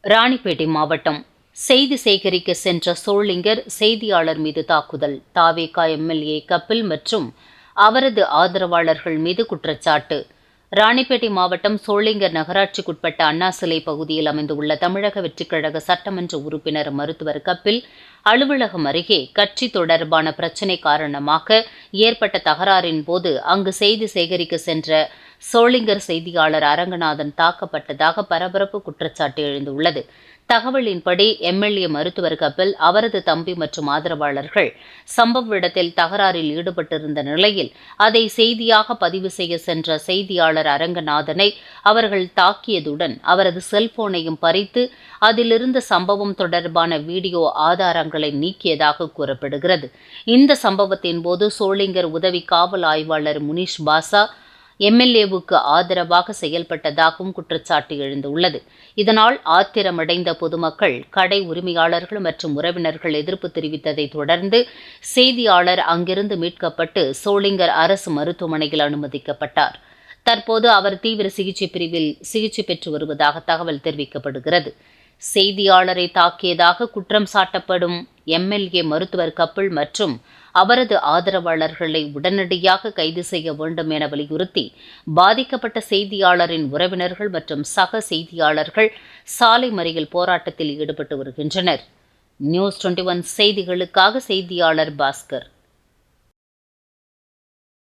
ராணிப்பேட்டை மாவட்டம் செய்தி சேகரிக்க சென்ற சோளிங்கர் செய்தியாளர் மீது தாக்குதல். தாவேகா எம்எல்ஏ கபில் மற்றும் அவரது ஆதரவாளர்கள் மீது குற்றச்சாட்டு. ராணிப்பேட்டை மாவட்டம் சோளிங்கர் நகராட்சிக்குட்பட்ட அண்ணா சிலை பகுதியில் அமைந்துள்ள தமிழக வெற்றிக்கழக சட்டமன்ற உறுப்பினர் மருத்துவர் கபில் அலுவலகம் அருகே கட்சி தொடர்பான பிரச்சினை காரணமாக ஏற்பட்ட தகராறின் போது அங்கு செய்தி சேகரிக்க சென்ற சோளிங்கர் செய்தியாளர் அரங்கநாதன் தாக்கப்பட்டதாக பரபரப்பு குற்றச்சாட்டு எழுந்துள்ளது. தகவலின்படி எம்எல்ஏ மருத்துவர் கபில், அவரது தம்பி மற்றும் ஆதரவாளர்கள் சம்பவ இடத்தில் தகராறில் ஈடுபட்டிருந்த நிலையில் அதை செய்தியாக பதிவு செய்ய சென்ற செய்தியாளர் அரங்கநாதனை அவர்கள் தாக்கியதுடன் அவரது செல்போனையும் பறித்து அதிலிருந்த சம்பவம் தொடர்பான வீடியோ ஆதாரங்களை நீக்கியதாக கூறப்படுகிறது. இந்த சம்பவத்தின் போது சோளிங்கர் உதவி காவல் ஆய்வாளர் முனிஷ் பாசா எம்எல்ஏவுக்கு ஆதரவாக செயல்பட்டதாகவும் குற்றச்சாட்டு எழுந்துள்ளது. இதனால் ஆத்திரமடைந்த பொதுமக்கள், கடை உரிமையாளர்கள் மற்றும் உறவினர்கள் எதிர்ப்பு தெரிவித்ததை தொடர்ந்து செய்தியாளர் அங்கிருந்து மீட்கப்பட்டு சோளிங்கர் அரசு மருத்துவமனையில் அனுமதிக்கப்பட்டார். தற்போது அவர் தீவிர சிகிச்சை பிரிவில் சிகிச்சை பெற்று வருவதாக தகவல் தெரிவிக்கப்படுகிறது. செய்தியாளரை தாக்கியதாக குற்றம் சாட்டப்படும் எம்எல்ஏ மருத்துவர் கபில் மற்றும் அவரது ஆதரவாளர்களை உடனடியாக கைது செய்ய வேண்டும் என வலியுறுத்தி பாதிக்கப்பட்ட செய்தியாளரின் உறவினர்கள் மற்றும் சக செய்தியாளர்கள் சாலை மறியல் போராட்டத்தில் ஈடுபட்டு வருகின்றனர். நியூஸ் 21 செய்திகளுக்காக செய்தியாளர் பாஸ்கர்.